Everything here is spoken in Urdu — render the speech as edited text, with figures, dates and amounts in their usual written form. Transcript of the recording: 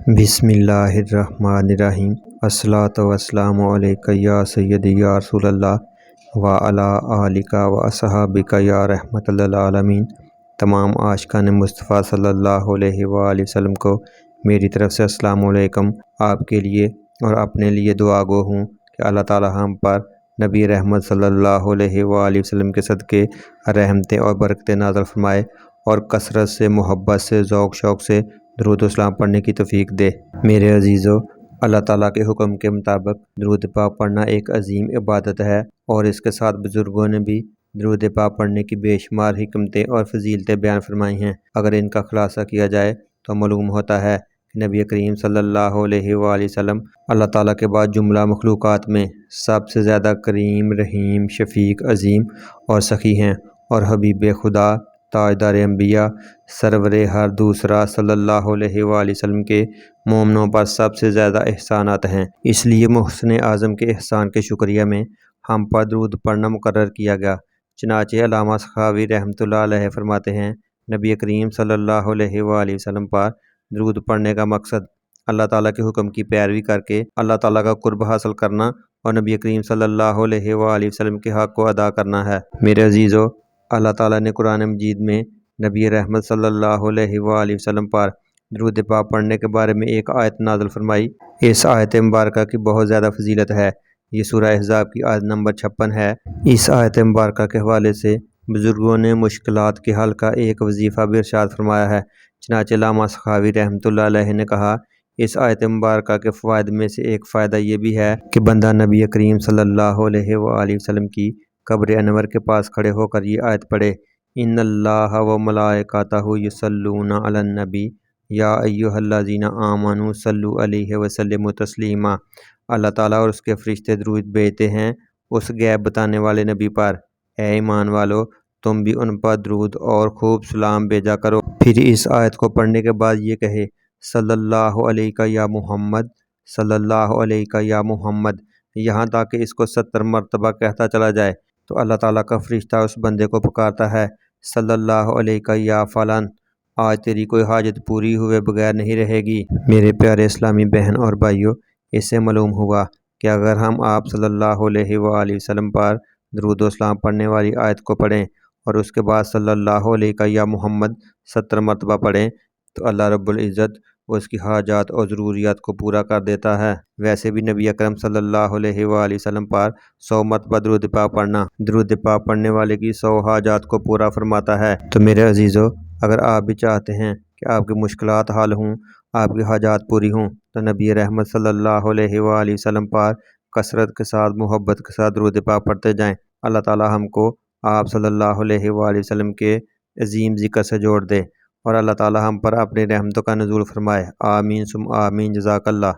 بسم اللہ الرحمن الرحیم۔ الصلاۃ والسلام علیک یا سیدی یا رسول اللہ وعلی آلک و اصحابک یا رحمت للعالمین۔ تمام عاشقان مصطفیٰ صلی اللہ علیہ وآلہ وسلم کو میری طرف سے السلام علیکم۔ آپ کے لیے اور اپنے لیے دعا گو ہوں کہ اللہ تعالی ہم پر نبی رحمت صلی اللہ علیہ وآلہ وسلم کے صدقے رحمتیں اور برکتیں نازل فرمائے اور کثرت سے، محبت سے، ذوق شوق سے درود و سلام پڑھنے کی توفیق دے۔ میرے عزیزو، اللہ تعالیٰ کے حکم کے مطابق درود پاک پڑھنا ایک عظیم عبادت ہے، اور اس کے ساتھ بزرگوں نے بھی درود پاک پڑھنے کی بے شمار حکمتیں اور فضیلتیں بیان فرمائی ہیں۔ اگر ان کا خلاصہ کیا جائے تو معلوم ہوتا ہے کہ نبی کریم صلی اللہ علیہ وآلہ وسلم اللہ تعالیٰ کے بعد جملہ مخلوقات میں سب سے زیادہ کریم، رحیم، شفیق، عظیم اور سخی ہیں، اور حبیب خدا، تاجدار انبیاء، سرور ہر دوسرا صلی اللہ علیہ وآلہ وسلم کے مومنوں پر سب سے زیادہ احسانات ہیں۔ اس لیے محسن اعظم کے احسان کے شکریہ میں ہم پر درود پڑھنا مقرر کیا گیا۔ چنانچہ علامہ سخاوی رحمۃ اللہ علیہ فرماتے ہیں، نبی کریم صلی اللہ علیہ وآلہ وسلم پر درود پڑھنے کا مقصد اللہ تعالیٰ کے حکم کی پیروی کر کے اللہ تعالیٰ کا قرب حاصل کرنا اور نبی کریم صلی اللہ علیہ وآلہ وسلم کے حق کو ادا کرنا ہے۔ میرے عزیزو، اللہ تعالیٰ نے قرآن مجید میں نبی رحمت صلی اللہ علیہ وآلہ وسلم پر درود پاک پڑھنے کے بارے میں ایک آیت نازل فرمائی۔ اس آیت مبارکہ کی بہت زیادہ فضیلت ہے۔ یہ سورہ احزاب کی آیت نمبر 56 ہے۔ اس آیت مبارکہ کے حوالے سے بزرگوں نے مشکلات کے حل کا ایک وظیفہ بھی ارشاد فرمایا ہے۔ چنانچہ علامہ سخاوی رحمۃ اللہ علیہ نے کہا، اس آیت مبارکہ کے فوائد میں سے ایک فائدہ یہ بھی ہے کہ بندہ نبی کریم صلی اللہ علیہ وآلہ وسلم کی قبر انور کے پاس کھڑے ہو کر یہ آیت پڑھے، ان اللہ و ملائکتہ یصلون علی النبی یا ایھا الذین آمنوا صلوا علیہ وسلموا تسلیما۔ اللہ تعالیٰ اور اس کے فرشتے درود بھیجتے ہیں اس غیب بتانے والے نبی پر، اے ایمان والو تم بھی ان پر درود اور خوب سلام بھیجا کرو۔ پھر اس آیت کو پڑھنے کے بعد یہ کہے، صلی اللہ علیہ یا محمد، صلی اللہ علیہ یا محمد، یہاں تک کہ اس کو 70 مرتبہ کہتا چلا جائے تو اللہ تعالیٰ کا فرشتہ اس بندے کو پکارتا ہے، صلی اللہ علیہ یا فلان، آج تیری کوئی حاجت پوری ہوئے بغیر نہیں رہے گی۔ میرے پیارے اسلامی بہن اور بھائیوں، اس سے معلوم ہوا کہ اگر ہم آپ صلی اللہ علیہ وآلہ وسلم پر درود و سلام پڑھنے والی آیت کو پڑھیں اور اس کے بعد صلی اللہ علیہ یا محمد 70 مرتبہ پڑھیں تو اللہ رب العزت اس کی حاجات اور ضروریات کو پورا کر دیتا ہے۔ ویسے بھی نبی اکرم صلی اللہ علیہ وآلہ وسلم پر 100 مرتبہ درود پاک پڑھنا درود پاک پڑھنے والے کی 100 حاجات کو پورا فرماتا ہے۔ تو میرے عزیزو، اگر آپ بھی چاہتے ہیں کہ آپ کی مشکلات حل ہوں، آپ کی حاجات پوری ہوں، تو نبی رحمت صلی اللہ علیہ وآلہ وسلم پر کثرت کے ساتھ، محبت کے ساتھ درود پاک پڑھتے جائیں۔ اللہ تعالی ہم کو آپ صلی اللہ علیہ وآلہ وسلم کے عظیم ذکر سے جوڑ دے، اور اللہ تعالی ہم پر اپنی رحمتوں کا نزول فرمائے۔ آمین ثم آمین۔ جزاک اللہ۔